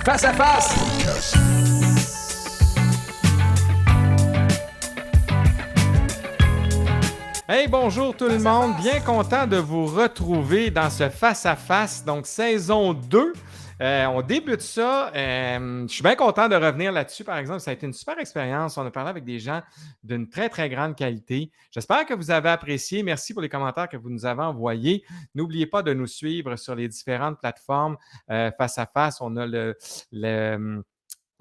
Face à face. Hey, bonjour tout le monde. Bien content de vous retrouver dans ce face-à-face, donc saison 2. On débute ça. Je suis bien content de revenir là-dessus, par exemple. Ça a été une super expérience. On a parlé avec des gens d'une très, très grande qualité. J'espère que vous avez apprécié. Merci pour les commentaires que vous nous avez envoyés. N'oubliez pas de nous suivre sur les différentes plateformes face-à-face. On a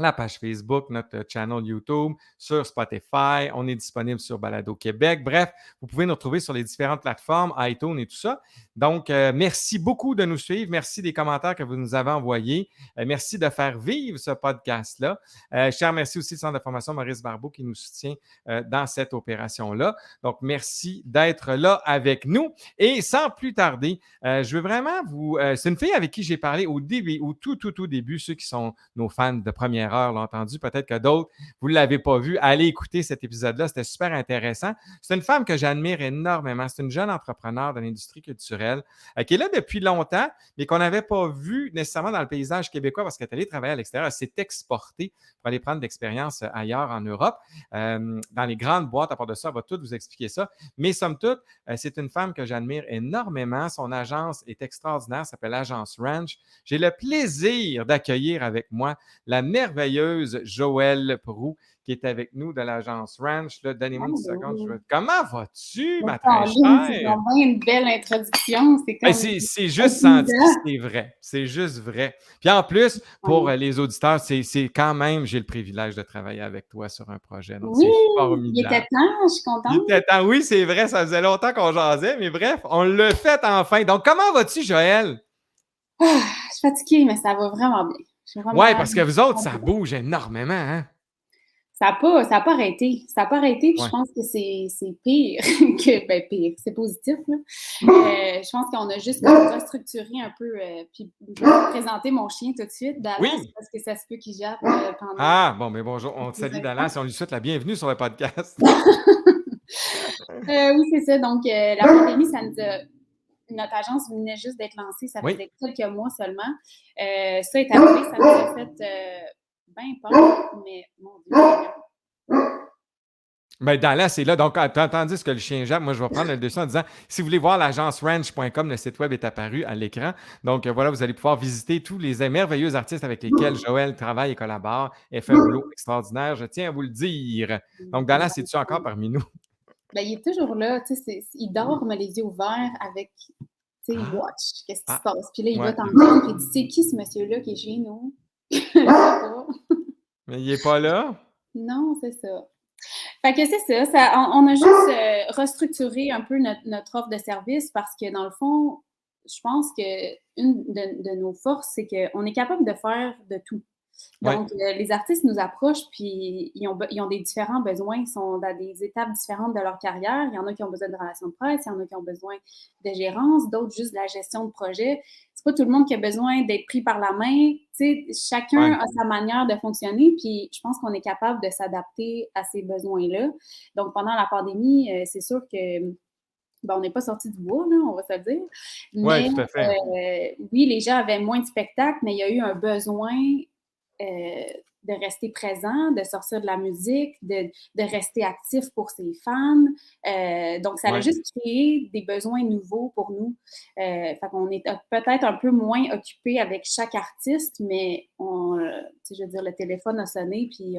la page Facebook, notre channel YouTube, sur Spotify. On est disponible sur Balado Québec. Bref, vous pouvez nous retrouver sur les différentes plateformes, iTunes et tout ça. Donc, merci beaucoup de nous suivre. Merci des commentaires que vous nous avez envoyés. Merci de faire vivre ce podcast-là. Je tiens à remercier aussi le Centre de formation Maurice Barbeau qui nous soutient dans cette opération-là. Donc, merci d'être là avec nous. Et sans plus tarder, je veux vraiment vous... c'est une fille avec qui j'ai parlé au début, au tout début, ceux qui sont nos fans de première heure l'ont entendu, peut-être que d'autres, vous ne l'avez pas vu. Allez écouter cet épisode-là, c'était super intéressant. C'est une femme que j'admire énormément. C'est une jeune entrepreneur de l'industrie culturelle qui est là depuis longtemps, mais qu'on n'avait pas vu nécessairement dans le paysage québécois parce qu'elle est allée travailler à l'extérieur. Elle s'est exportée pour aller prendre de l'expérience ailleurs en Europe. Dans les grandes boîtes, à part de ça, elle va tout vous expliquer ça. Mais somme toute, c'est une femme que j'admire énormément. Son agence est extraordinaire, s'appelle Agence Ranch. J'ai le plaisir d'accueillir avec moi la merveilleuse Joëlle Proulx qui est avec nous de l'agence Ranch. Là, donnez-moi une seconde. Comment vas-tu, ma très C'est chère? vraiment une belle introduction. C'est comme... C'est juste senti, c'est vrai. C'est juste vrai. Puis en plus, pour les auditeurs, c'est quand même, j'ai le privilège de travailler avec toi sur un projet. Donc, Oui, c'est il était formidable. temps, je suis contente. Il était temps. Oui, c'est vrai, ça faisait longtemps qu'on jasait, mais bref, on l'a fait enfin. Donc, comment vas-tu, Joëlle? Je suis fatiguée, mais ça va vraiment bien. Oui, parce que vous autres, ça bouge énormément, hein? Ça n'a pas arrêté. Ça n'a pas arrêté, puis Ouais. je pense que c'est pire que... Ben, pire, c'est positif, là. Je pense qu'on a juste restructuré un peu, puis je vais te présenter mon chien tout de suite, Dallas, Oui. parce que ça se peut qu'il jappe pendant... Ah, bon, mais bonjour. On te salue, Dallas, et on lui souhaite la bienvenue sur le podcast. Oui, c'est ça. Donc, la pandémie, ça nous a... Notre agence venait juste d'être lancée, ça faisait quelques mois seulement. Ça est arrivé, ça nous a fait bien peur, mais mon Dieu. Ben, Dallas est là. Donc, tandis que le chien jappe, moi, je vais prendre le dessus en disant, si vous voulez voir l'agenceranch.com, le site web est apparu à l'écran. Donc, voilà, vous allez pouvoir visiter tous les merveilleux artistes avec lesquels Joëlle travaille et collabore et fait un boulot extraordinaire. Je tiens à vous le dire. Donc, Dallas, es-tu encore parmi nous? Ben, il est toujours là. Il dort, mais les yeux ouverts avec... il watch. Qu'est-ce qui se passe? Puis là, il va t'entendre. Puis il dit, c'est qui ce monsieur-là qui est chez nous? Mais il n'est pas là? Non, c'est ça. Fait que c'est ça. On a juste restructuré un peu notre offre de service parce que dans le fond, je pense que une de nos forces, c'est qu'on est capable de faire de tout. Donc, les artistes nous approchent, puis ils ont des différents besoins, ils sont dans des étapes différentes de leur carrière. Il y en a qui ont besoin de relations de presse, il y en a qui ont besoin de gérance, d'autres juste de la gestion de projet. C'est pas tout le monde qui a besoin d'être pris par la main. Tu sais, chacun a sa manière de fonctionner, puis je pense qu'on est capable de s'adapter à ces besoins-là. Donc, pendant la pandémie, c'est sûr que on n'est pas sorti du bois, là, on va se le dire. Mais tout à fait. oui, les gens avaient moins de spectacles, mais il y a eu un besoin de rester présent, de sortir de la musique, de rester actif pour ses fans. Donc, ça a juste créé des besoins nouveaux pour nous. Fait qu'on est peut-être un peu moins occupé avec chaque artiste, mais je veux dire, le téléphone a sonné, puis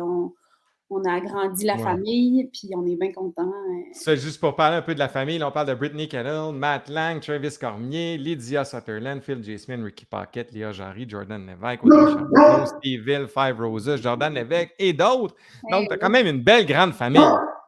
on a agrandi la famille, puis on est bien contents. C'est juste pour parler un peu de la famille. Là, on parle de Brittany Kettle, Matt Lang, Travis Cormier, Lydia Sutherland, Phil J. Smith, Ricky Pocket, Léa Jarry, Jordan Lévesque, Audrey Charbonneau, Steve Hill, Five Roses, Jordan Lévesque et d'autres. Donc, tu as quand même une belle grande famille.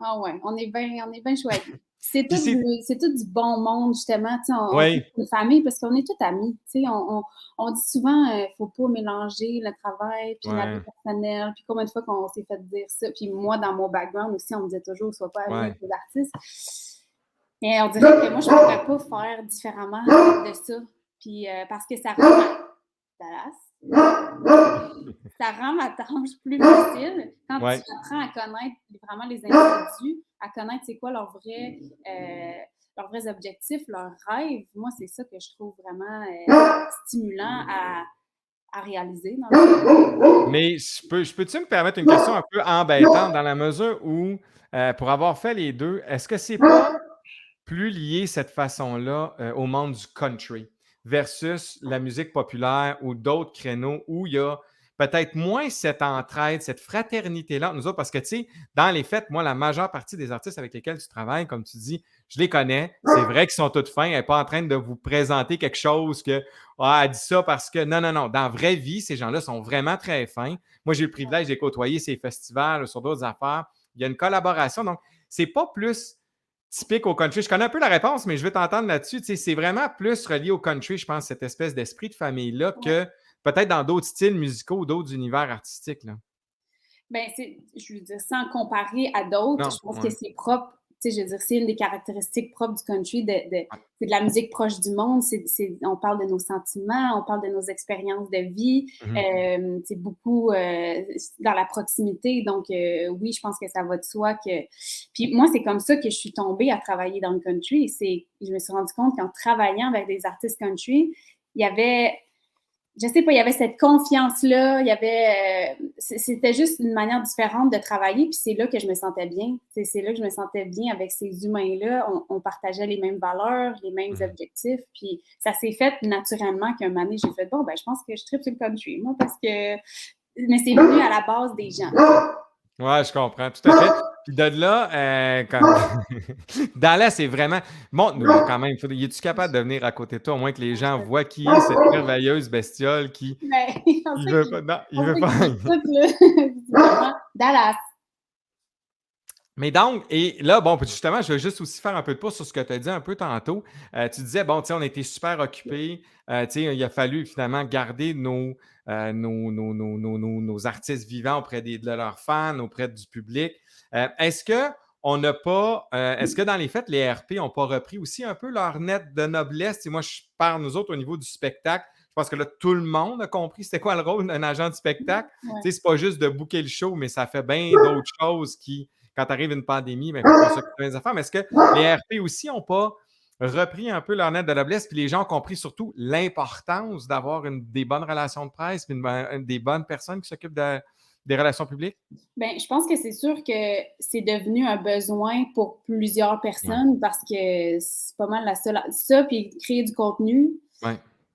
Ah ouais, on est bien choisis. C'est tout du bon monde, justement. On fait une famille parce qu'on est tous amis. On dit souvent qu'il ne faut pas mélanger le travail puis la vie personnelle. Puis combien de fois qu'on s'est fait dire ça. Puis moi, dans mon background aussi, on me disait toujours « sois pas ami avec les artistes ». Et on dirait que moi, je ne pourrais pas faire différemment de ça. Puis parce que ça rend ça rend ma tâche plus facile quand tu apprends à connaître vraiment les individus, à connaître c'est quoi leurs vrais objectifs, leurs rêves. Moi, c'est ça que je trouve vraiment stimulant à réaliser dans le fond. Mais je peux-tu me permettre une question un peu embêtante dans la mesure où, pour avoir fait les 2, est-ce que c'est pas plus lié cette façon-là, au monde du country versus la musique populaire ou d'autres créneaux où il y a peut-être moins cette entraide, cette fraternité-là entre nous autres? Parce que, tu sais, dans les faits, moi, la majeure partie des artistes avec lesquels tu travailles, comme tu dis, je les connais. C'est vrai qu'ils sont tous fins. Elle n'est pas en train de vous présenter quelque chose que, ah, elle dit ça parce que. Non, non, non. Dans la vraie vie, ces gens-là sont vraiment très fins. Moi, j'ai eu le privilège de les côtoyer ces festivals sur d'autres affaires. Il y a une collaboration. Donc, c'est pas plus typique au country. Je connais un peu la réponse, mais je veux t'entendre là-dessus. Tu sais, c'est vraiment plus relié au country, je pense, cette espèce d'esprit de famille-là Ouais. que peut-être dans d'autres styles musicaux ou d'autres univers artistiques. Là. Ben, je veux dire, sans comparer à d'autres, Non, je pense que ouais, c'est propre. Tu sais, je veux dire, c'est une des caractéristiques propres du country, ouais. c'est de la musique proche du monde. On parle de nos sentiments, on parle de nos expériences de vie. Mhm. C'est beaucoup dans la proximité. Donc, oui, je pense que ça va de soi que. Puis moi, c'est comme ça que je suis tombée à travailler dans le country. Je me suis rendu compte qu'en travaillant avec des artistes country, il y avait je sais pas, il y avait cette confiance-là, il y avait, c'était juste une manière différente de travailler, puis c'est là que je me sentais bien. C'est là que je me sentais bien avec ces humains-là. On partageait les mêmes valeurs, les mêmes Mhm. objectifs, puis ça s'est fait naturellement qu'un moment donné, j'ai fait, bon, ben, je pense que je tripe sur le country, moi, parce que, mais c'est venu à la base des gens. Ouais, je comprends, tout à fait. Puis de là, Dallas, c'est vraiment. Montre-nous-le quand même. Y es-tu capable de venir à côté de toi, au moins que les gens voient qui est cette merveilleuse bestiole qui. Ben, Il veut pas. Non, il on veut sait pas. qu'ils écoutent, là, visiblement. Dallas. Mais donc, et là, bon, puis justement, je veux juste aussi faire un peu de pouce sur ce que tu as dit un peu tantôt. Tu disais, bon, tu sais, on était super occupés. Tu sais, il a fallu finalement garder nos artistes vivants auprès de leurs fans, auprès du public. Est-ce que on n'a pas, est-ce que dans les faits, les RP n'ont pas repris aussi un peu leur net de noblesse? Tu sais, moi, je parle, nous autres, au niveau du spectacle. Je pense que là, tout le monde a compris c'était quoi le rôle d'un agent de spectacle. Ouais. Tu sais, c'est pas juste de booker le show, mais ça fait bien d'autres choses qui quand arrive une pandémie, il faut qu'on s'occupe des affaires. Mais est-ce que les RP aussi n'ont pas repris un peu leur net de noblesse, puis les gens ont compris surtout l'importance d'avoir des bonnes relations de presse, puis des bonnes personnes qui s'occupent des relations publiques? Ben, je pense que c'est sûr que c'est devenu un besoin pour plusieurs Oui, personnes parce que c'est pas mal la seule. Ça, puis créer du contenu, oui.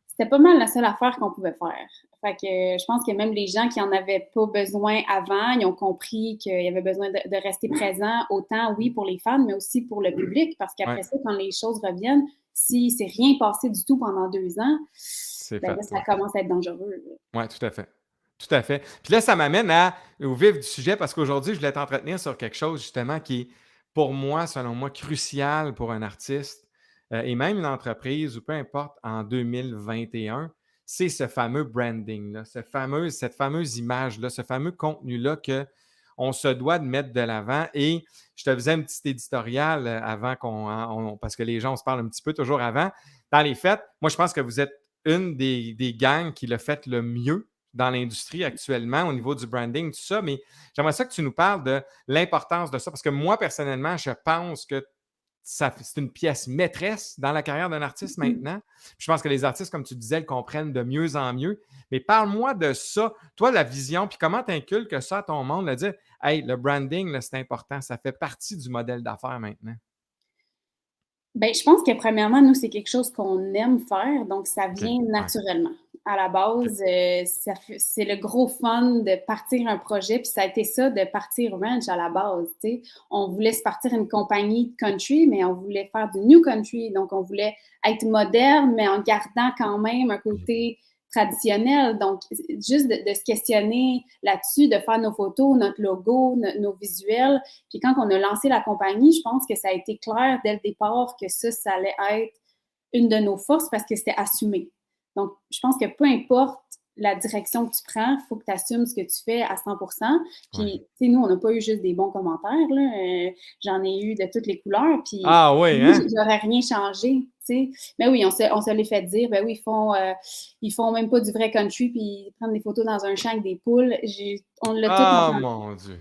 c'était pas mal la seule affaire qu'on pouvait faire. Fait que je pense que même les gens qui en avaient pas besoin avant, ils ont compris qu'il y avait besoin de rester présent, autant, oui, pour les fans, mais aussi pour le public, parce Ouais, qu'après ça, quand les choses reviennent, si c'est rien passé du tout pendant 2 ans, c'est ben fait. là, ça Ouais. commence à être dangereux. Ouais, tout à fait. Tout à fait. Puis là, ça m'amène au vif du sujet parce qu'aujourd'hui, je voulais t'entretenir sur quelque chose justement qui est, pour moi, selon moi, crucial pour un artiste et même une entreprise ou peu importe en 2021, c'est ce fameux branding-là, cette fameuse image-là, ce fameux contenu-là qu'on se doit de mettre de l'avant. Et je te faisais un petit éditorial avant parce que les gens, on se parle un petit peu toujours avant. Dans les faits, moi, je pense que vous êtes une des gangs qui l'a fait le mieux dans l'industrie actuellement au niveau du branding, tout ça, mais j'aimerais ça que tu nous parles de l'importance de ça, parce que moi, personnellement, je pense que c'est une pièce maîtresse dans la carrière d'un artiste maintenant. Je pense que les artistes, comme tu disais, le comprennent de mieux en mieux. Mais parle-moi de ça, toi, la vision, puis comment tu inculques ça à ton monde, de dire, hey, le branding, là, c'est important, ça fait partie du modèle d'affaires maintenant. Ben, je pense que premièrement, nous, c'est quelque chose qu'on aime faire, donc ça OK. vient Ouais. naturellement. À la OK. base, c'est le gros fun de partir un projet, puis ça a été ça de partir Ranch à la base, tu sais. On voulait se partir une compagnie de country, mais on voulait faire du new country, donc on voulait être moderne, mais en gardant quand même un Mhm. côté traditionnel. Donc, juste de se questionner là-dessus, de faire nos photos, notre logo, nos visuels, puis quand on a lancé la compagnie, je pense que ça a été clair dès le départ que ça allait être une de nos forces parce que c'était assumé. Donc, je pense que peu importe la direction que tu prends, il faut que tu assumes ce que tu fais à 100%. Ouais. Puis, tu sais, nous, on n'a pas eu juste des bons commentaires, là. J'en ai eu de toutes les couleurs. Puis, Ah oui, oui, hein? j'aurais rien changé, tu sais. Mais oui, on se l'est fait dire, ben oui, ils font même pas du vrai country, puis ils prennent des photos dans un champ avec des poules. On l'a tout Ah entendu. mon Dieu.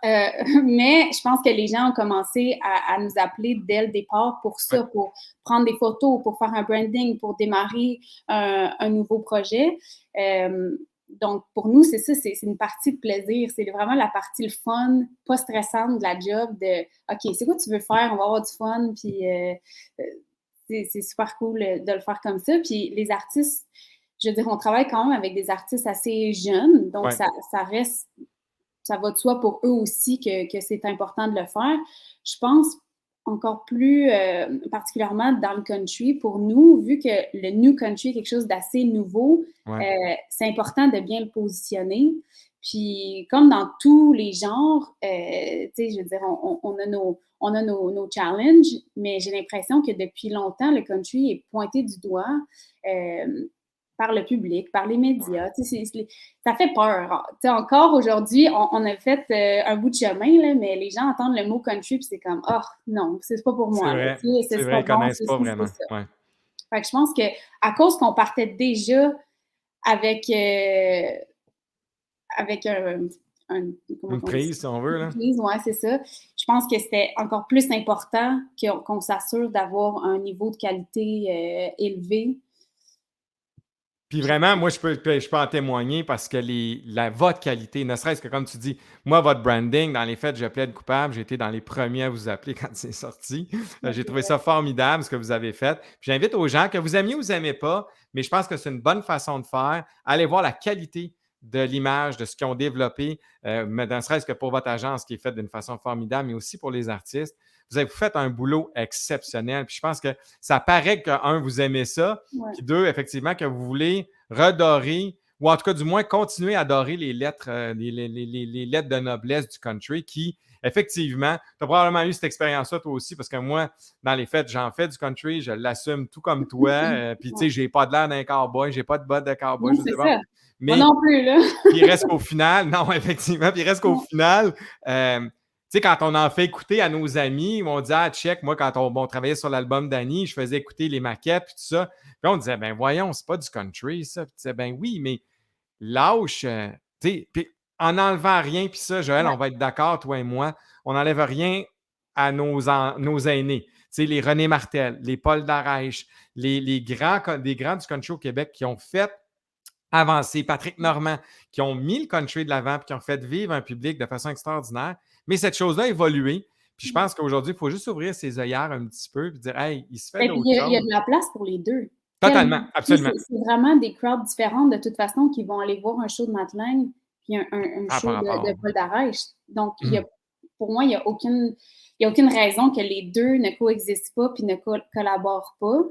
Euh, mais je pense que les gens ont commencé à nous appeler dès le départ pour Ouais. ça, pour prendre des photos, pour faire un branding, pour démarrer un nouveau projet. Donc, pour nous, c'est ça, c'est une partie de plaisir. C'est vraiment la partie le fun, pas stressante de la job de OK, c'est quoi tu veux faire? On va avoir du fun, puis c'est super cool de le faire comme ça. Puis les artistes, je veux dire, on travaille quand même avec des artistes assez jeunes, donc Ouais. ça reste, ça va de soi pour eux aussi que c'est important de le faire. Je pense encore plus particulièrement dans le country, pour nous, vu que le new country est quelque chose d'assez nouveau, Ouais. c'est important de bien le positionner. Puis, comme dans tous les genres, tu sais, je veux dire, on a nos challenges, mais j'ai l'impression que depuis longtemps, le country est pointé du doigt par le public, par les médias. Tu sais, ça fait peur. Tu sais, encore aujourd'hui, on a fait un bout de chemin, là, mais les gens entendent le mot country, puis c'est comme, oh non, c'est pas pour moi. Là, tu sais, C'est c'est vrai, pas ils bon, connaissent pas c'est vraiment. ça. Ouais. Fait que je pense que à cause qu'on partait déjà avec, avec comment Une on dit ça? prise, si on veut, Une là. prise, ouais, c'est ça. Je pense que c'était encore plus important qu'on s'assure d'avoir un niveau de qualité élevé. Puis vraiment, moi, je peux en témoigner parce que votre qualité, ne serait-ce que comme tu dis, moi, votre branding, dans les faits, je plaide coupable. J'ai été dans les premiers à vous appeler quand c'est sorti. J'ai trouvé ça formidable, ce que vous avez fait. Puis j'invite aux gens, que vous aimiez ou vous n'aimez pas, mais je pense que c'est une bonne façon de faire. Allez voir la qualité de l'image, de ce qu'ils ont développé, mais ne serait-ce que pour votre agence qui est faite d'une façon formidable, mais aussi pour les artistes. Vous fait un boulot exceptionnel. Puis je pense que ça paraît que, un, vous aimez ça, Ouais. puis deux, effectivement, que vous voulez redorer, ou en tout cas, du moins, continuer à adorer les lettres, les lettres de noblesse du country qui, effectivement, tu as probablement eu cette expérience-là toi aussi, parce que moi, dans les faits, j'en fais du country, je l'assume tout comme toi. Puis, tu sais, j'ai pas de l'air d'un cowboy, j'ai pas de bottes de cowboy, Non, je c'est sais pas. ça. Moi Mais non plus, là. puis il reste qu'au final, non, effectivement, puis il reste qu'au final, tu sais, quand on en fait écouter à nos amis, on dit, ah, check, moi, quand on travaillait sur l'album d'Annie, je faisais écouter les maquettes, puis tout ça. Puis on disait, ben voyons, c'est pas du country, ça. Puis tu disais, ben oui, mais lâche, tu sais, puis en enlevant rien, puis ça, Joël, Ouais. on va être d'accord, toi et moi, on n'enlève rien à nos aînés. Tu sais, les René Martel, les Paul Darèche, des grands du country au Québec qui ont fait avancé, Patrick Normand, qui ont mis le country de l'avant puis qui ont fait vivre un public de façon extraordinaire. Mais cette chose-là a évolué. Puis je pense qu'aujourd'hui, il faut juste ouvrir ses œillères un petit peu et dire, hey, il se fait Et puis d'autres il y a choses. de la place pour les deux. Totalement, Tellement. Tu sais, absolument. c'est vraiment des crowds différentes de toute façon qui vont aller voir un show de Madeleine puis un Ah, par show de rapport. Paul Darèche. Donc, Hum, pour moi, il y a aucune raison que les deux ne coexistent pas puis ne collaborent pas.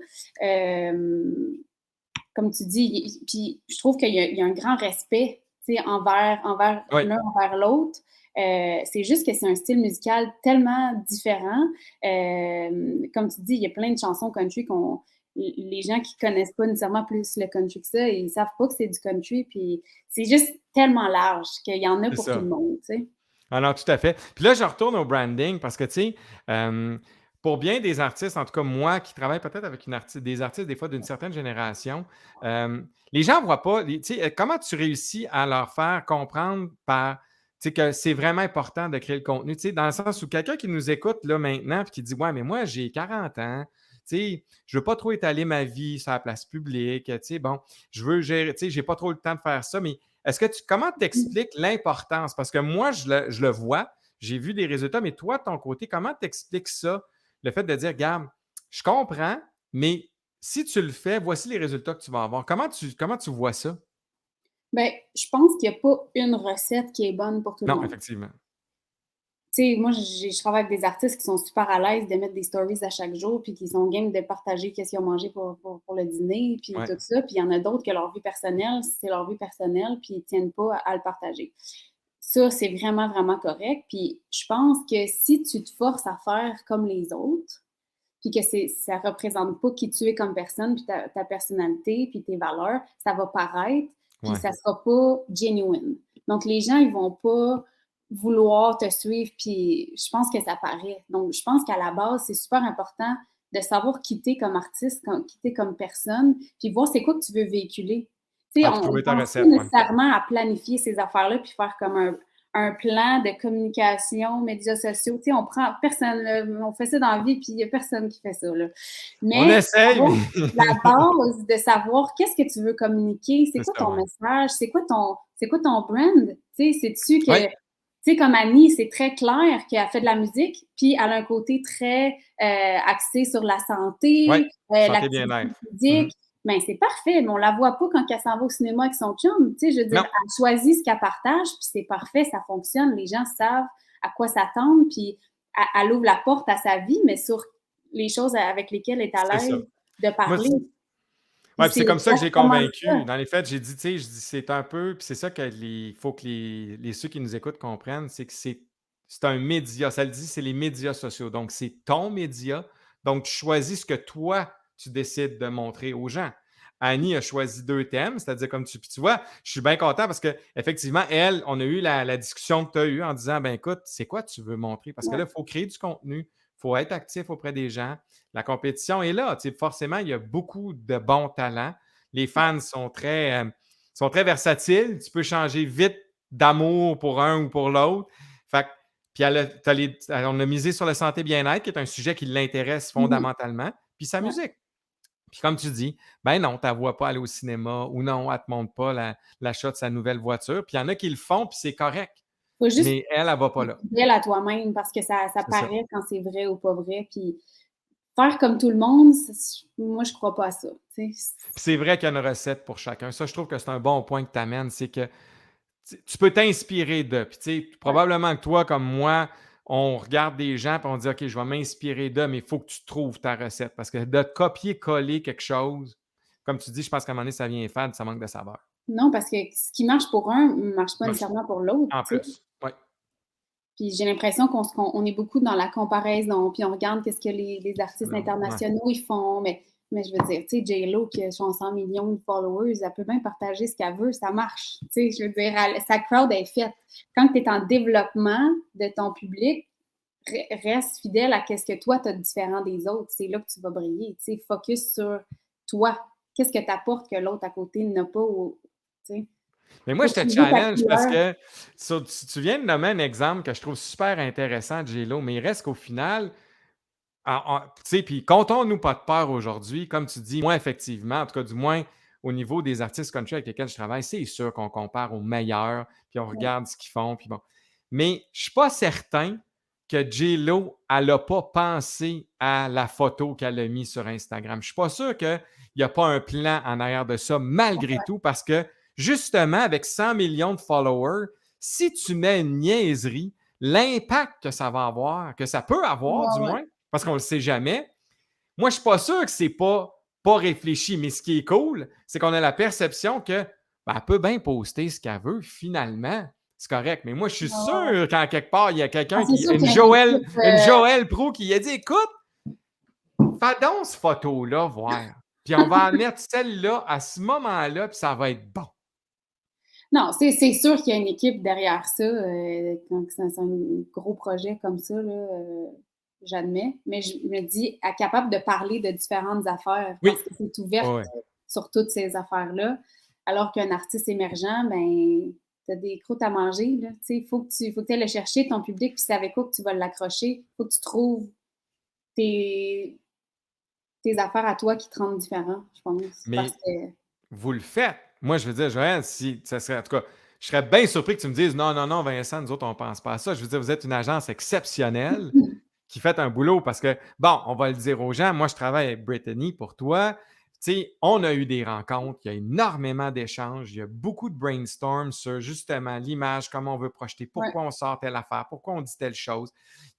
Comme tu dis, puis je trouve qu'il y a un grand respect, tu sais, envers oui, l'un envers l'autre. C'est juste que c'est un style musical tellement différent. Comme tu dis, il y a plein de chansons country les gens qui connaissent pas nécessairement plus le country que ça, ils savent pas que c'est du country, puis c'est juste tellement large qu'il y en a c'est pour tout ça. le monde, tu sais. Ah non, tout à fait. Puis là, je retourne au branding parce que, tu sais, pour bien des artistes, en tout cas moi qui travaille peut-être avec des artistes des fois d'une certaine génération, les gens ne voient pas, tu sais, comment tu réussis à leur faire comprendre tu sais, que c'est vraiment important de créer le contenu, tu sais, dans le sens où quelqu'un qui nous écoute là maintenant puis qui dit, ouais, mais moi, j'ai 40 ans, tu sais, je veux pas trop étaler ma vie sur la place publique, tu sais, bon, je veux gérer, tu sais, j'ai pas trop le temps de faire ça, mais comment t'expliques l'importance? Parce que moi, je le vois, j'ai vu des résultats, mais toi, de ton côté, comment t'expliques ça? Le fait de dire, regarde, je comprends, mais si tu le fais, voici les résultats que tu vas avoir. Comment tu vois ça? Ben, je pense qu'il y a pas une recette qui est bonne pour tout le Non, monde. effectivement. Tu sais, moi, je travaille avec des artistes qui sont super à l'aise de mettre des stories à chaque jour, puis qui sont game de partager qu'est-ce qu'ils ont mangé pour le dîner, puis Ouais. tout ça. Puis il y en a d'autres que leur vie personnelle, c'est leur vie personnelle, puis ils tiennent pas à le partager. Ça, c'est vraiment, vraiment correct. Puis je pense que si tu te forces à faire comme les autres, puis que ça représente pas qui tu es comme personne, puis ta personnalité, puis tes valeurs, ça va paraître, puis Ouais. ça sera pas genuine. Donc, les gens, ils vont pas vouloir te suivre, puis je pense que ça paraît. Donc, je pense qu'à la base, c'est super important de savoir qui t'es comme artiste, qui t'es comme personne, puis voir c'est quoi que tu veux véhiculer. Tu sais, Ah, puis on trouver ta pense pas recette, ouais. nécessairement à planifier ces affaires-là, puis faire comme un plan de communication, médias sociaux. Tu sais, on prend personne, là, on fait ça dans la vie, puis il n'y a personne qui fait ça, là. On Mais essaye, mais la base de savoir qu'est-ce que tu veux communiquer, c'est c'est quoi ça, ton ouais. message, c'est quoi ton brand? Tu sais, sais-tu Oui, que, tu sais, comme Annie, c'est très clair qu'elle fait de la musique, puis elle a un côté très axé sur la oui, santé, santé l'activité bien-être. physique. Ben, c'est parfait, mais on la voit pas quand elle s'en va au cinéma avec son chum. Tu sais, je veux dire, Non, elle choisit ce qu'elle partage, puis c'est parfait, ça fonctionne. Les gens savent à quoi s'attendre, puis elle ouvre la porte à sa vie, mais sur les choses avec lesquelles elle est à c'est ça. l'aise de Moi, parler. Puis ouais, puis c'est c'est comme ça que j'ai exactement ça. convaincu. Dans les faits, j'ai dit, tu sais, je dis, c'est un peu, puis c'est ça que faut que ceux qui nous écoutent comprennent, c'est que c'est un média. Ça le dit, c'est les médias sociaux. Donc, c'est ton média. Donc, tu choisis ce que toi, tu décides de montrer aux gens. Annie a choisi 2 thèmes, c'est-à-dire comme puis tu vois, je suis bien content parce que effectivement, elle, on a eu la discussion que tu as eue en disant, ben écoute, c'est quoi tu veux montrer? Parce que Ouais. là, il faut créer du contenu, il faut être actif auprès des gens. La compétition est là. Tu sais, forcément, il y a beaucoup de bons talents. Les fans sont très versatiles. Tu peux changer vite d'amour pour un ou pour l'autre. Fait puis on a misé sur la santé bien-être, qui est un sujet qui l'intéresse Mhm. fondamentalement, puis sa Ouais. musique. Puis comme tu dis, ben non, tu ne la vois pas aller au cinéma ou non, elle ne te montre pas l'achat de sa nouvelle voiture. Puis il y en a qui le font, puis c'est correct. Faut juste Mais elle ne va pas être là. fidèle à toi-même parce que ça C'est ça. paraît quand c'est vrai ou pas vrai. Puis faire comme tout le monde, moi, je crois pas à ça. Tu sais. Puis c'est vrai qu'il y a une recette pour chacun. Ça, je trouve que c'est un bon point que tu amènes, c'est que tu peux t'inspirer d'eux. Puis, tu sais, Ouais. probablement que toi, comme moi, on regarde des gens et on dit, OK, je vais m'inspirer d'eux, mais il faut que tu trouves ta recette. Parce que de copier-coller quelque chose, comme tu dis, je pense qu'à un moment donné, ça vient fade, ça manque de saveur. Non, parce que ce qui marche pour un ne marche pas Marche nécessairement pour l'autre. en Tu sais. plus. Oui, Puis j'ai l'impression qu'on est beaucoup dans la comparaison, puis on regarde qu'est-ce que les artistes ouais. internationaux ils font, mais je veux dire, tu sais, J-Lo qui a 100 millions de followers, elle peut bien partager ce qu'elle veut, ça marche. Tu sais, je veux dire, sa crowd est faite. Quand tu es en développement de ton public, reste fidèle à ce que toi, tu as de différent des autres. C'est là que tu vas briller. Tu sais, focus sur toi. Qu'est-ce que tu apportes que l'autre à côté n'a pas? Tu sais, Mais moi, faut je te trouver ta challenge parce couleur. que tu viens de nommer un exemple que je trouve super intéressant de J-Lo, mais il reste qu'au final, tu sais, puis comptons-nous pas de peur aujourd'hui. Comme tu dis, moi, effectivement, en tout cas, du moins au niveau des artistes country avec lesquels je travaille, c'est sûr qu'on compare aux meilleurs, puis on Ouais, regarde ce qu'ils font, puis bon. Mais je suis pas certain que J-Lo, elle n'a pas pensé à la photo qu'elle a mise sur Instagram. Je suis pas sûr qu'il n'y a pas un plan en arrière de ça, malgré tout, parce que justement, avec 100 millions de followers, si tu mets une niaiserie, l'impact que ça va avoir, que ça peut avoir du ouais, ouais. moins, parce qu'on ne le sait jamais. Moi, je ne suis pas sûr que c'est pas réfléchi, mais ce qui est cool, c'est qu'on a la perception que ben, elle peut bien poster ce qu'elle veut, finalement. C'est correct. Mais moi, je suis Ouais, ouais, ouais. sûr qu'en quelque part, il y a Ah, quelqu'un c'est qui. sûr qu'il y a une équipe. Une Joël Pro qui a dit écoute, fais donc cette photo-là, voir. Puis on va en mettre celle-là à ce moment-là, puis ça va être bon. Non, c'est sûr qu'il y a une équipe derrière ça, quand c'est un gros projet comme ça, là, j'admets. Mais je me dis, être capable de parler de différentes affaires Oui. parce que c'est ouverte Ouais. sur toutes ces affaires-là. Alors qu'un artiste émergent, ben, tu as des croûtes à manger, là. Tu sais, il faut que tu ailles le chercher, ton public, puis c'est avec quoi que tu vas l'accrocher. Il faut que tu trouves tes, tes affaires à toi qui te rendent différent, je pense. Parce Mais que, vous le faites. Moi, je veux dire, Joël, si ça serait, en tout cas, je serais bien surpris que tu me dises non, non, non, Vincent, nous autres, on ne pense pas à ça. Je veux dire, vous êtes une agence exceptionnelle qui fait un boulot parce que, bon, on va le dire aux gens, moi, je travaille avec Brittany pour toi. Tu sais, on a eu des rencontres, il y a énormément d'échanges, il y a beaucoup de brainstorm sur justement l'image, comment on veut projeter, ouais. pourquoi on sort telle affaire, pourquoi on dit telle chose.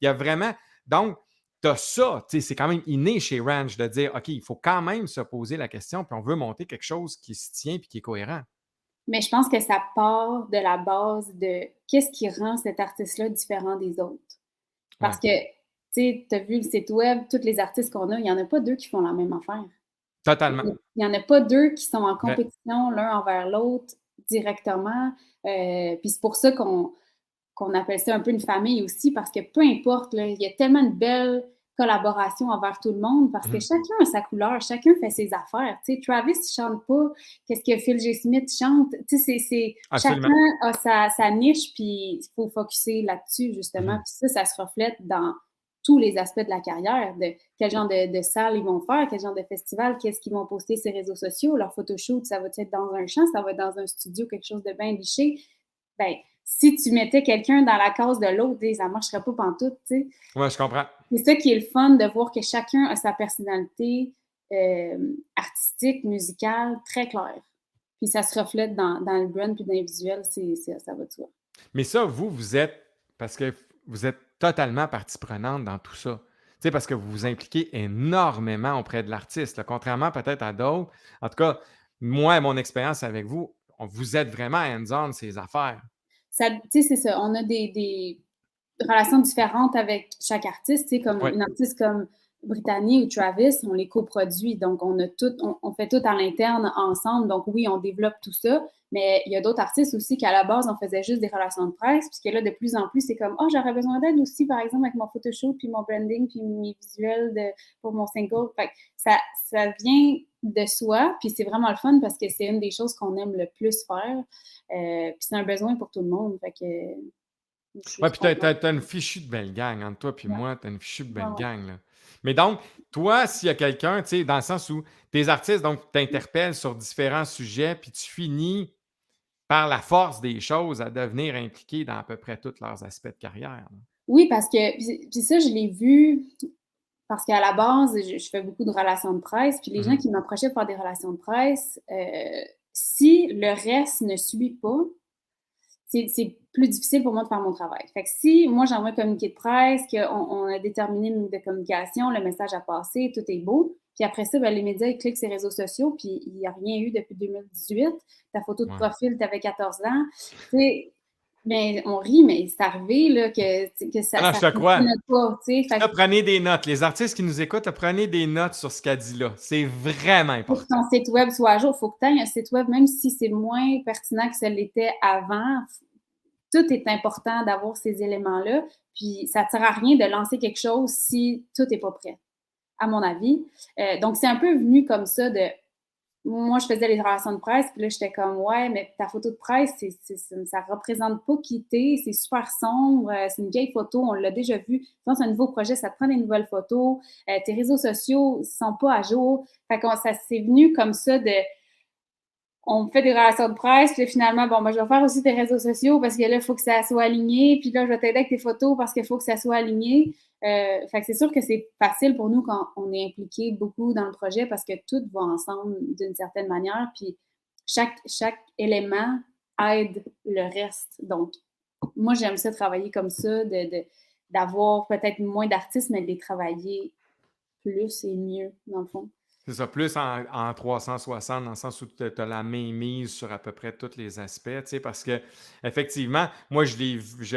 Il y a vraiment. Donc, tu as ça, c'est quand même inné chez Ranch de dire OK, il faut quand même se poser la question, puis on veut monter quelque chose qui se tient puis qui est cohérent. Mais je pense que ça part de la base de qu'est-ce qui rend cet artiste-là différent des autres. Parce Ouais, que, tu sais, tu as vu le site web, tous les artistes qu'on a, il n'y en a pas deux qui font la même affaire. totalement. Il n'y en a pas deux qui sont en Vrai. compétition l'un envers l'autre directement. Puis c'est pour ça qu'on appelle ça un peu une famille aussi, parce que peu importe, là, il y a tellement de belles collaboration envers tout le monde parce que Mhm. chacun a sa couleur, chacun fait ses affaires. Tu sais, Travis, il chante pas qu'est-ce que Phil J. Smith chante. Tu sais, Absolument. chacun a sa niche, puis il faut focuser là-dessus, justement. Mhm. Puis ça se reflète dans tous les aspects de la carrière, de quel genre de salle ils vont faire, quel genre de festival, qu'est-ce qu'ils vont poster sur les réseaux sociaux, leur photoshoot, ça va être dans un champ, ça va être dans un studio, quelque chose de bien liché. Ben, si tu mettais quelqu'un dans la case de l'autre, ça ne marcherait pas pantoute, tu sais. Ouais, je comprends. C'est ça qui est le fun de voir que chacun a sa personnalité artistique, musicale, très claire. Puis ça se reflète dans le brand puis dans les visuels, ça va de soi. Mais ça, vous êtes, parce que vous êtes totalement partie prenante dans tout ça. Tu sais, parce que vous vous impliquez énormément auprès de l'artiste, là, contrairement peut-être à d'autres. En tout cas, moi, mon expérience avec vous, vous êtes vraiment hands-on ces affaires. Ça, tu sais, c'est ça. On a des relations différentes avec chaque artiste. Tu sais, comme Oui, une artiste comme Brittany ou Travis, on les coproduit. Donc, on fait tout à l'interne ensemble. Donc, oui, on développe tout ça. Mais il y a d'autres artistes aussi qu'à la base, on faisait juste des relations de presse. Puis que là, de plus en plus, c'est comme, oh, j'aurais besoin d'aide aussi, par exemple, avec mon photoshoot, puis mon branding, puis mes visuels pour mon single. Fait que ça vient de soi. Puis c'est vraiment le fun parce que c'est une des choses qu'on aime le plus faire. Puis c'est un besoin pour tout le monde. Fait que je suis ouais, juste puis t'as, contente. t'as- t'as une fichue de belle gang entre toi puis Ouais, moi, t'as une fichue de ouais, belle ouais. gang, là. Mais donc, toi, s'il y a quelqu'un, tu sais, dans le sens où tes artistes, donc, t'interpellent sur différents sujets, puis tu finis par la force des choses à devenir impliqué dans à peu près tous leurs aspects de carrière, là. Oui, parce que puis ça, je l'ai vu parce qu'à la base, je fais beaucoup de relations de presse, puis les gens Mhm. qui m'approchaient pour faire des relations de presse, si le reste ne suit pas, c'est plus difficile pour moi de faire mon travail. Fait que si moi j'envoie un communiqué de presse, qu'on a déterminé une ligne de communication, le message a passé, tout est beau, puis après ça, ben, les médias, ils cliquent sur les réseaux sociaux, puis il n'y a rien eu depuis 2018. Ta photo de Ouais. profil, tu avais 14 ans. Tu sais, mais on rit, mais c'est arrivé là, que Ah ça non, ne je te crois. fonctionnait pas. Tu sais. Puis Fait là, que prenez des notes. Les artistes qui nous écoutent, prenez des notes sur ce qu'elle dit là. C'est vraiment faut que important. ton site web soit à jour. Il faut que tu aies un site web, même si c'est moins pertinent que ce l'était avant. Tout est important d'avoir ces éléments-là. Puis ça ne sert à rien de lancer quelque chose si tout n'est pas prêt, à mon avis. Donc, c'est un peu venu comme ça de. Moi, je faisais les relations de presse, puis là, j'étais comme, ouais, mais ta photo de presse, ça ne représente pas qui t'es, c'est super sombre, c'est une vieille photo, on l'a déjà vu. Quand c'est un nouveau projet, ça te prend des nouvelles photos. Tes réseaux sociaux ne sont pas à jour. Fait que ça s'est venu comme ça de on fait des relations de presse, puis finalement, bon, je vais faire aussi tes réseaux sociaux parce que là, il faut que ça soit aligné, puis là, je vais t'aider avec tes photos parce qu'il faut que ça soit aligné. Fait que c'est sûr que c'est facile pour nous quand on est impliqué beaucoup dans le projet parce que tout va ensemble d'une certaine manière, puis chaque élément aide le reste. Donc, moi, j'aime ça travailler comme ça, d'avoir peut-être moins d'artistes, mais de les travailler plus et mieux, dans le fond. C'est ça, plus en 360, dans le sens où tu as la main mise sur à peu près tous les aspects, tu sais, parce que effectivement, moi, je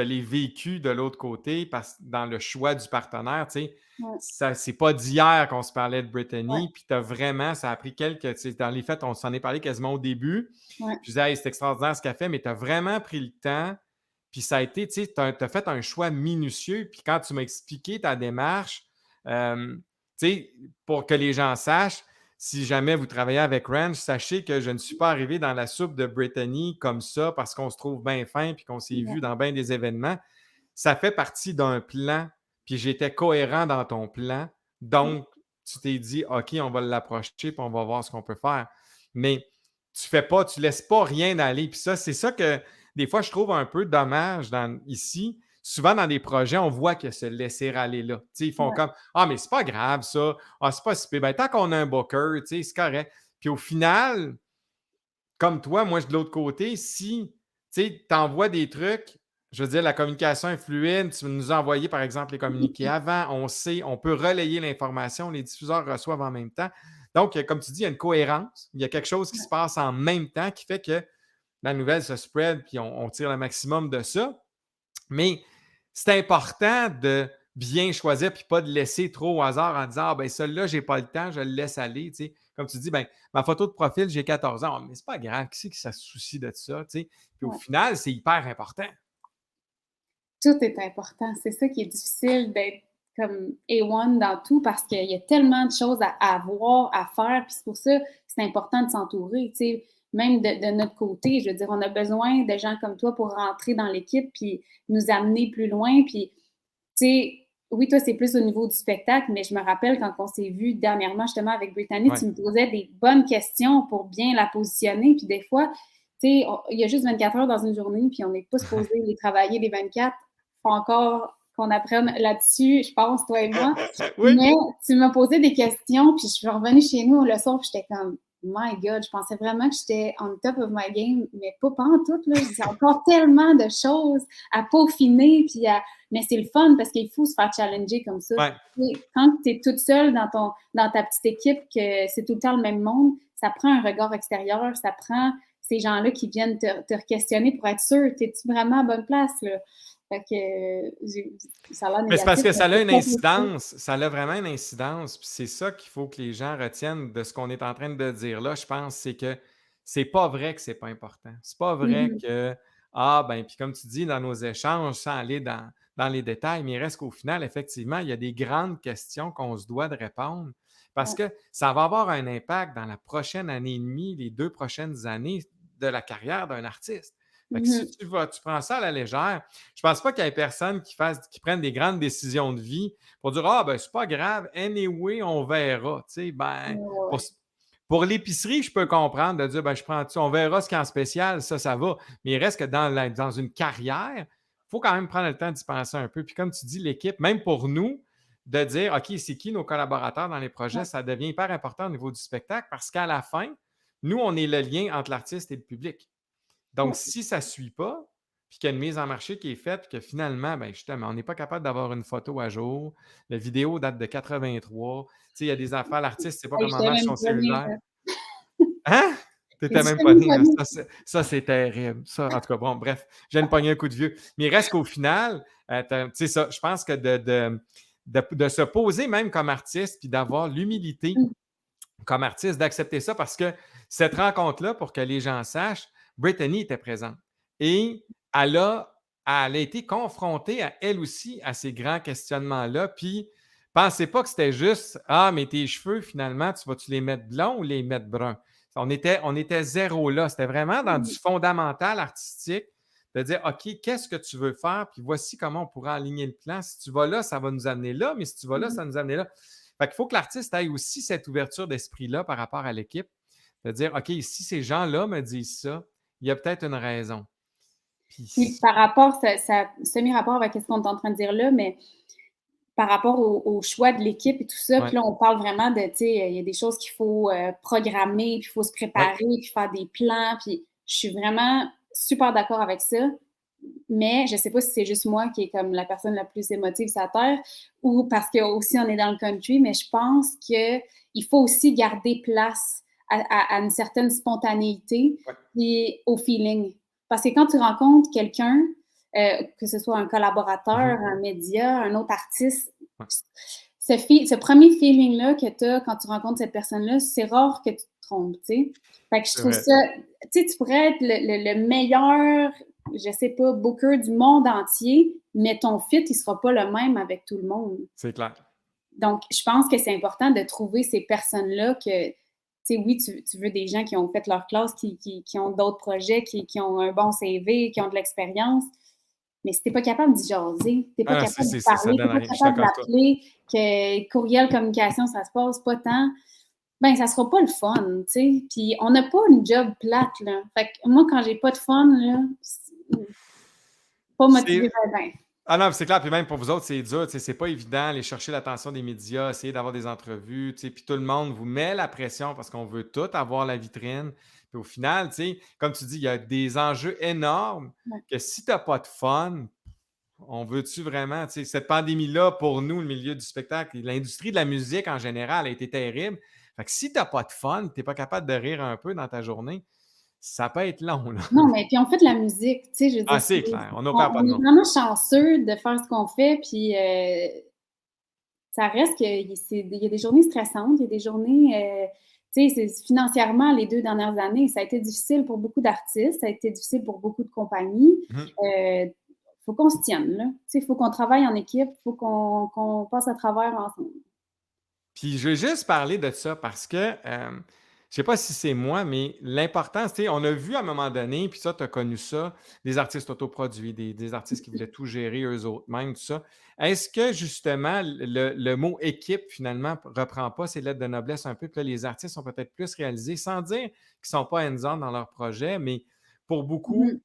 l'ai vécu de l'autre côté, dans le choix du partenaire, tu sais, Ouais, ça, c'est pas d'hier qu'on se parlait de ouais, Brittany, puis t'as vraiment, ça a pris quelques, tu sais, dans les faits, on s'en est parlé quasiment au début, ouais, je disais, hey, c'est extraordinaire ce qu'elle fait, mais tu as vraiment pris le temps, puis ça a été, tu sais, tu as fait un choix minutieux, puis quand tu m'as expliqué ta démarche, euh, tu sais, pour que les gens sachent, si jamais vous travaillez avec Ranch, sachez que je ne suis pas arrivé dans la soupe de Brittany comme ça parce qu'on se trouve bien fin puis qu'on s'est ouais, vu dans bien des événements. Ça fait partie d'un plan, puis j'étais cohérent dans ton plan. ouais. Donc, tu t'es dit, OK, on va l'approcher puis on va voir ce qu'on peut faire. Mais tu laisses pas rien aller. Puis ça, c'est ça que des fois, je trouve un peu dommage ici. Souvent, dans des projets, on voit que se laisser aller là. Tu sais, ils font Ouais. comme Ah, mais c'est pas grave, ça. Ah, c'est pas si pire. Ben, tant qu'on a un booker, tu sais, c'est correct. Puis au final, comme toi, moi, je de l'autre côté, si tu envoies des trucs, je veux dire, la communication est fluide, tu nous as envoyé, par exemple, les communiqués avant, on sait, on peut relayer l'information, les diffuseurs reçoivent en même temps. Donc, comme tu dis, il y a une cohérence, il y a quelque chose qui se passe en même temps qui fait que la nouvelle se spread, puis on tire le maximum de ça. Mais c'est important de bien choisir puis pas de laisser trop au hasard en disant Ah, ben celui-là, j'ai pas le temps, je le laisse aller. Tu sais. Comme tu dis, ben, ma photo de profil, j'ai 14 ans. Ah, mais c'est pas grave, qui c'est qui se soucie de ça? Tu sais? Puis au Ouais. final, c'est hyper important. Tout est important. C'est ça qui est difficile d'être comme A1 dans tout parce qu'il y a tellement de choses à voir, à faire. Puis c'est pour ça que c'est important de s'entourer, tu sais. Même de notre côté, je veux dire, on a besoin de gens comme toi pour rentrer dans l'équipe puis nous amener plus loin. Puis, tu sais, oui, toi, c'est plus au niveau du spectacle, mais je me rappelle quand on s'est vu dernièrement, justement, avec Brittany, Ouais. tu me posais des bonnes questions pour bien la positionner. Puis des fois, tu sais, il y a juste 24 heures dans une journée, puis on n'est pas supposé les travailler les 24. Faut encore qu'on apprenne là-dessus, je pense, toi et moi. Oui. Mais tu m'as posé des questions, puis je suis revenue chez nous le soir, puis j'étais comme, My God, je pensais vraiment que j'étais on top of my game, mais pas en tout, là. J'ai encore tellement de choses à peaufiner, puis mais c'est le fun parce qu'il faut se faire challenger comme ça. Ouais. Quand tu es toute seule dans ta petite équipe, que c'est tout le temps le même monde, ça prend un regard extérieur, ça prend ces gens-là qui viennent te questionner pour être sûr, t'es-tu vraiment à bonne place, là? Fait que ça a l'air Mais c'est parce négatif, que mais ça a c'est une pas positif. incidence, ça a vraiment une incidence, puis c'est ça qu'il faut que les gens retiennent de ce qu'on est en train de dire là, je pense, c'est que c'est pas vrai que c'est pas important. C'est pas vrai Mhm. que, ben, puis comme tu dis, dans nos échanges, sans aller dans les détails, mais il reste qu'au final, effectivement, il y a des grandes questions qu'on se doit de répondre parce Ouais. que ça va avoir un impact dans la prochaine année et demie, les 2 prochaines années de la carrière d'un artiste. Fait que si Mhm. tu prends ça à la légère, je pense pas qu'il y ait personne qui prenne des grandes décisions de vie pour dire ah ben c'est pas grave, anyway, on verra. Tu sais, ben, pour, Ouais. pour l'épicerie, je peux comprendre de dire ben je prends on verra ce qu'il y a en spécial, ça va. Mais il reste que dans une carrière, il faut quand même prendre le temps d'y penser un peu. Puis comme tu dis, l'équipe, même pour nous, de dire OK, c'est qui nos collaborateurs dans les projets, Ouais. ça devient hyper important au niveau du spectacle parce qu'à la fin, nous, on est le lien entre l'artiste et le public. Donc, Ouais. si ça ne suit pas, puis qu'il y a une mise en marché qui est faite, puis que finalement, ben justement, on n'est pas capable d'avoir une photo à jour, la vidéo date de 83, tu sais, il y a des affaires, l'artiste ne sait pas Hey, comment j'étais marche même son pas née, cellulaire. là. Hein? Tu J'ai étais dit, même j'étais pas même né, pas hein? née. Ça, c'est terrible. Ça, en tout cas, bon, bref, je viens de pogner un coup de vieux. Mais il reste qu'au final, tu sais ça, je pense que de se poser même comme artiste, puis d'avoir l'humilité Mm. comme artiste, d'accepter ça parce que cette rencontre-là, pour que les gens sachent, Brittany était présente. Et elle a été confrontée à elle aussi à ces grands questionnements-là. Puis, pensez pas que c'était juste ah, mais tes cheveux, finalement, tu vas-tu les mettre blonds ou les mettre bruns? On était zéro là. C'était vraiment dans du fondamental artistique de dire OK, qu'est-ce que tu veux faire? Puis voici comment on pourra aligner le plan. Si tu vas là, ça va nous amener là, mais si tu vas là, Mm. ça va nous amener là. Fait qu'il faut que l'artiste ait aussi cette ouverture d'esprit-là par rapport à l'équipe, de dire OK, si ces gens-là me disent ça, il y a peut-être une raison. Puis Puis, par rapport, ça semi-rapport avec ce qu'on est en train de dire là, mais par rapport au choix de l'équipe et tout ça, ouais, puis là, on parle vraiment de, tu sais, il y a des choses qu'il faut programmer, puis il faut se ouais, préparer, puis faire des plans, puis je suis vraiment super d'accord avec ça. Mais je sais pas si c'est juste moi qui est comme la personne la plus émotive sur la terre ou parce que aussi on est dans le country, mais je pense que il faut aussi garder place à une certaine spontanéité ouais. et au feeling. Parce que quand tu rencontres quelqu'un, que ce soit un collaborateur, Mhm, un média, un autre artiste, ouais. ce premier feeling-là que tu as quand tu rencontres cette personne-là, c'est rare que tu te trompes, tu sais. Fait que je C'est trouve vrai. ça, tu sais, tu pourrais être le meilleur, je sais pas, booker du monde entier, mais ton fit, il sera pas le même avec tout le monde. C'est clair. Donc, je pense que c'est important de trouver ces personnes-là que, tu sais, oui, tu veux des gens qui ont fait leur classe, qui ont d'autres projets, qui ont un bon CV, qui ont de l'expérience, mais si t'es pas capable d'y jaser, t'es pas Ah, capable de ça parler, t'es donne pas rien. Je suis capable d'accord avec toi. d'appeler, que courriel, communication, ça se passe pas tant, ben ça sera pas le fun, tu sais. Puis on n'a pas une job plate, là. Fait que moi, quand j'ai pas de fun, là, c'est pas motivé C'est ben ben. Ah non, c'est clair, puis même pour vous autres, c'est dur, tu sais, c'est pas évident aller chercher l'attention des médias, essayer d'avoir des entrevues, tu sais, puis tout le monde vous met la pression parce qu'on veut tout avoir la vitrine. Puis au final, tu sais, comme tu dis, il y a des enjeux énormes Ouais. que si tu n'as pas de fun, on veut-tu vraiment, tu sais, cette pandémie-là, pour nous, le milieu du spectacle, l'industrie de la musique en général a été terrible. Fait que si tu n'as pas de fun, tu n'es pas capable de rire un peu dans ta journée, ça peut être long, là. Non, mais puis on fait de la musique, tu sais, je veux Ah, dire, c'est clair, on on n'opère pas de on est nom. vraiment chanceux de faire ce qu'on fait, puis ça reste que il y a des journées stressantes, il y a des journées, tu sais, financièrement, les 2 dernières années, ça a été difficile pour beaucoup d'artistes, ça a été difficile pour beaucoup de compagnies. Mhm. faut qu'on se tienne, là. Tu sais, il faut qu'on travaille en équipe, il faut qu'on passe à travers ensemble. Puis je veux juste parler de ça parce que je sais pas si c'est moi, mais l'importance, tu sais, on a vu à un moment donné, puis ça, tu as connu ça, des artistes autoproduits, des artistes qui voulaient tout gérer eux autres mêmes, tout ça. Est-ce que justement le mot équipe, finalement, reprend pas ses lettres de noblesse un peu, puis là, les artistes sont peut-être plus réalisés, sans dire qu'ils sont pas hands-on dans leur projet, mais pour beaucoup, Mmh.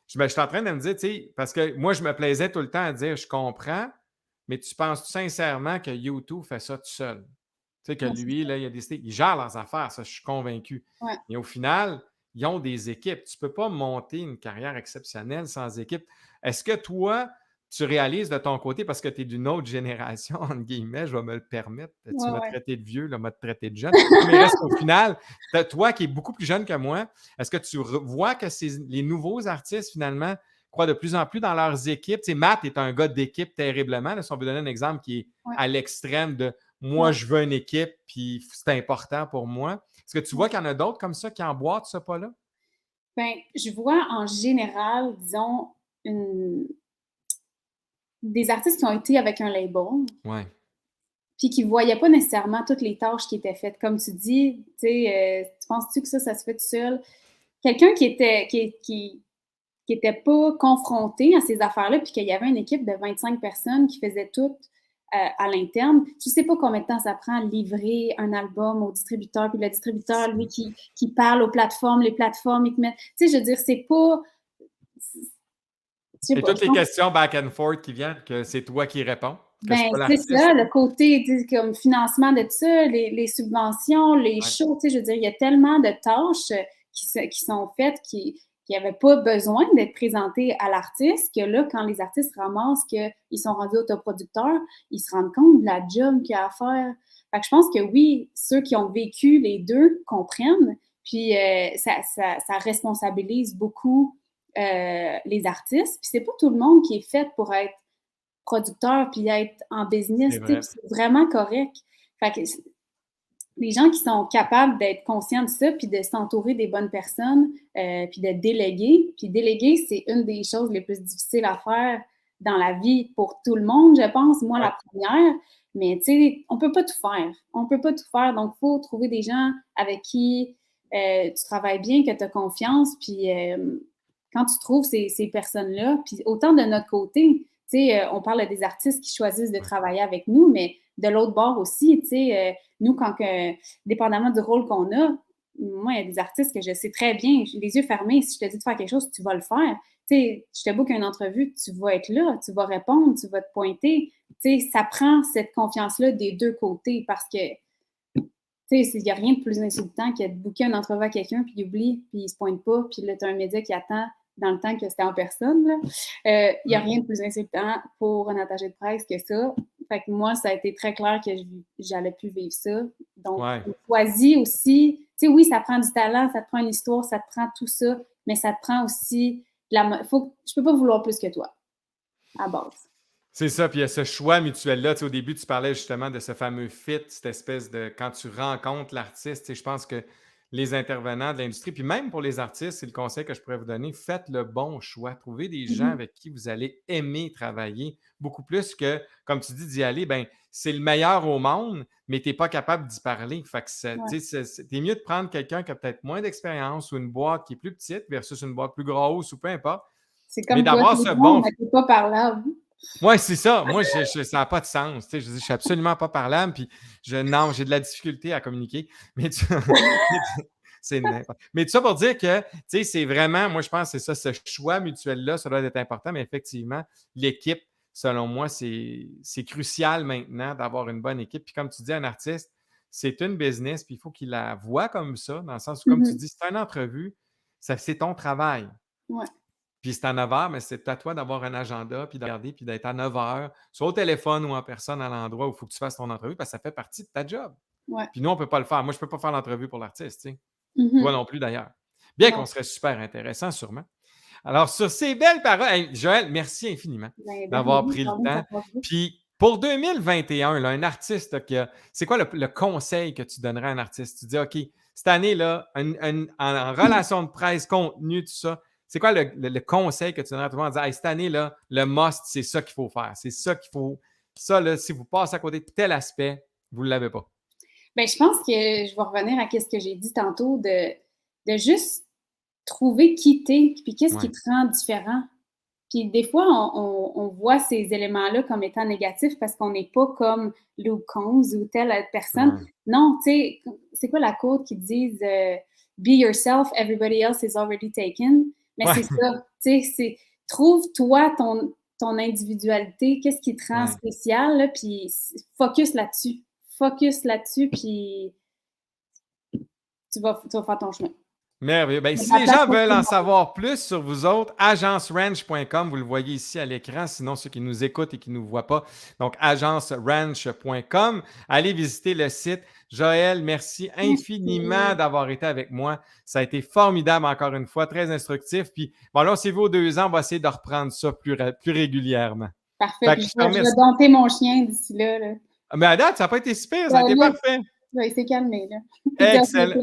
je suis en train de me dire, tu sais, parce que moi, je me plaisais tout le temps à dire, je comprends, mais tu penses sincèrement que YouTube fait ça tout seul? Tu sais, que Ouais, c'est lui, ça. là, il a décidé, il gère leurs affaires, ça, je suis convaincu. Ouais. Mais au final, ils ont des équipes. Tu ne peux pas monter une carrière exceptionnelle sans équipe. Est-ce que toi, tu réalises de ton côté, parce que tu es d'une autre génération, entre guillemets, je vais me le permettre, tu Ouais, m'as ouais. traité de vieux, là, m'as traité de jeune, mais il reste qu'au final, toi qui es beaucoup plus jeune que moi, est-ce que tu vois que les nouveaux artistes, finalement, croient de plus en plus dans leurs équipes? Tu sais, Matt est un gars d'équipe terriblement, là, si on veut donner un exemple qui est Ouais, à l'extrême de moi, ouais, je veux une équipe, puis c'est important pour moi. Est-ce que tu vois ouais. qu'il y en a d'autres comme ça qui emboîtent ce pas-là? Ben, je vois en général, disons, une des artistes qui ont été avec un label, Oui, puis qui voyaient pas nécessairement toutes les tâches qui étaient faites. Comme tu dis, tu sais, tu penses-tu que ça se fait tout seul? Quelqu'un qui était pas confronté à ces affaires-là, puis qu'il y avait une équipe de 25 personnes qui faisaient tout, à l'interne. Je sais pas combien de temps ça prend à livrer un album au distributeur, puis le distributeur, lui, qui parle aux plateformes, les plateformes, ils te mettent tu sais, je veux dire, c'est pas je sais et pas, toutes je les pense questions back and forth qui viennent, que c'est toi qui réponds, que c'est ben, pas c'est l'artiste. ça, le côté, tu sais, comme financement de ça, les subventions, les Ouais, shows, tu sais, je veux dire, il y a tellement de tâches qui sont faites qui n'avaient pas besoin d'être présentées à l'artiste, que là, quand les artistes ramassent qu'ils sont rendus autoproducteurs, ils se rendent compte de la job qu'il y a à faire. Fait que je pense que oui, ceux qui ont vécu les deux comprennent, puis ça responsabilise beaucoup les artistes. Puis c'est pas tout le monde qui est fait pour être producteur puis être en c'est business, tu sais, vrai. puis c'est vraiment correct. Fait que les gens qui sont capables d'être conscients de ça puis de s'entourer des bonnes personnes puis de déléguer. Puis déléguer, c'est une des choses les plus difficiles à faire dans la vie pour tout le monde, je pense. Moi, Ouais. la première. Mais tu sais, on peut pas tout faire. On peut pas tout faire. Donc, il faut trouver des gens avec qui tu travailles bien, que tu as confiance. Puis quand tu trouves ces personnes-là, puis autant de notre côté, tu sais, on parle des artistes qui choisissent de Ouais. travailler avec nous, mais de l'autre bord aussi, tu sais, nous, dépendamment du rôle qu'on a, moi, il y a des artistes que je sais très bien, j'ai les yeux fermés, si je te dis de faire quelque chose, tu vas le faire. Tu sais, je te book une entrevue, tu vas être là, tu vas répondre, tu vas te pointer. Tu sais, ça prend cette confiance-là des deux côtés parce que, tu sais, il n'y a rien de plus insultant que de booker une entrevue à quelqu'un, puis il oublie, puis il se pointe pas, puis là, tu as un média qui attend dans le temps que c'était en personne. Il n'y a Mm. rien de plus insultant pour un attaché de presse que ça. Fait que moi, ça a été très clair que j'allais plus vivre ça. Donc, Ouais. j'ai choisi aussi, tu sais, oui, ça prend du talent, ça te prend une histoire, ça te prend tout ça, mais ça te prend aussi je peux pas vouloir plus que toi, à base. C'est ça, puis il y a ce choix mutuel-là. Tu sais, au début, tu parlais justement de ce fameux fit, cette espèce de quand tu rencontres l'artiste. Tu sais, je pense que les intervenants de l'industrie, puis même pour les artistes, c'est le conseil que je pourrais vous donner, faites le bon choix. Trouvez des gens Mhm. avec qui vous allez aimer travailler, beaucoup plus que, comme tu dis, d'y aller, ben c'est le meilleur au monde, mais tu n'es pas capable d'y parler. Fait que Ouais. tu sais, t'es mieux de prendre quelqu'un qui a peut-être moins d'expérience ou une boîte qui est plus petite versus une boîte plus grosse ou peu importe, C'est mais comme toi, d'avoir t'es ce bon, bon. mais t'es pas parlable. Oui, c'est ça. Moi, ça n'a pas de sens. Tu sais, je suis absolument pas parlable, puis non, j'ai de la difficulté à communiquer. Mais c'est n'importe. Mais tout ça pour dire que, tu sais, c'est vraiment, moi, je pense que c'est ça, ce choix mutuel-là, ça doit être important, mais effectivement, l'équipe, selon moi, c'est crucial maintenant d'avoir une bonne équipe. Puis comme tu dis, un artiste, c'est une business, puis il faut qu'il la voit comme ça, dans le sens où, comme tu Mhm. dis, c'est une entrevue, c'est ton travail. Ouais, Puis c'est à 9 heures, mais c'est à toi d'avoir un agenda, puis de regarder, puis d'être à 9 heures, soit au téléphone ou en personne à l'endroit où il faut que tu fasses ton entrevue, parce que ça fait partie de ta job. ouais. Puis nous, on ne peut pas le faire. Moi, je ne peux pas faire l'entrevue pour l'artiste, tu sais. Toi Mhm. non plus, d'ailleurs. Bien qu'on Non, serait super intéressant, sûrement. Alors, sur ces belles paroles, hey, Joël, merci infiniment ben, de d'avoir rien, pris le pardon, ça temps. passe vite. Puis, pour 2021, là, un artiste là, c'est quoi le conseil que tu donnerais à un artiste? Tu dis, OK, cette année, là, en relation de presse, contenu, tout ça, c'est quoi le conseil que tu donnerais à tout le monde en disant, hey, cette année, là, le must, c'est ça qu'il faut faire. C'est ça qu'il faut. Ça, là, si vous passez à côté de tel aspect, vous ne l'avez pas. Bien, je pense que je vais revenir à ce que j'ai dit tantôt, de juste trouver qui t'es, puis qu'est-ce qui te rend différent. Puis des fois, on voit ces éléments-là comme étant négatifs parce qu'on n'est pas comme Luke Combs ou telle personne. Non, tu sais, c'est quoi la quote qui disent Be yourself, everybody else is already taken. Mais c'est ça, tu sais, trouve-toi ton individualité, qu'est-ce qui te rend spécial, là, puis focus là-dessus. Focus là-dessus, puis tu vas faire ton chemin. Merveilleux. Ben, si les gens veulent en savoir plus sur vous autres, agenceranch.com, vous le voyez ici à l'écran, sinon ceux qui nous écoutent et qui ne nous voient pas, donc agenceranch.com, allez visiter le site. Joëlle, merci infiniment d'avoir été avec moi. Ça a été formidable encore une fois, très instructif. Puis bon, là, on s'est vu aux 2 ans, on va essayer de reprendre ça plus régulièrement. Parfait. Puis je vais dompter mon chien d'ici là. Mais à date, ça n'a pas été super, ça a été parfait. Il s'est calmé, là. Excellent.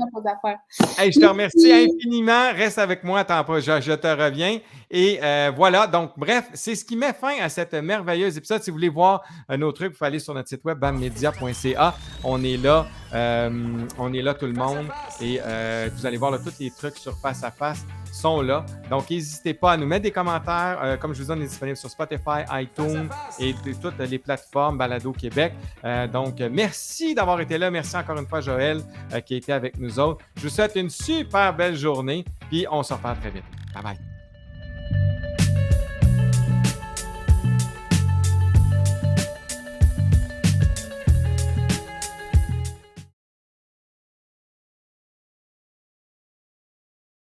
Hey, je te remercie infiniment. Reste avec moi, attends pas, je te reviens. Et voilà, donc bref, c'est ce qui met fin à cette merveilleuse épisode. Si vous voulez voir nos trucs, vous pouvez aller sur notre site web bammedia.ca. On est là tout le monde. Et vous allez voir là, tous les trucs sur Face à Face sont là. Donc, n'hésitez pas à nous mettre des commentaires. Comme je vous dis, on est disponible sur Spotify, iTunes et toutes les plateformes Balado Québec. Donc, merci d'avoir été là. Merci encore une fois, Joëlle, qui a été avec nous autres. Je vous souhaite une super belle journée. Puis, on se reparle très vite. Bye bye.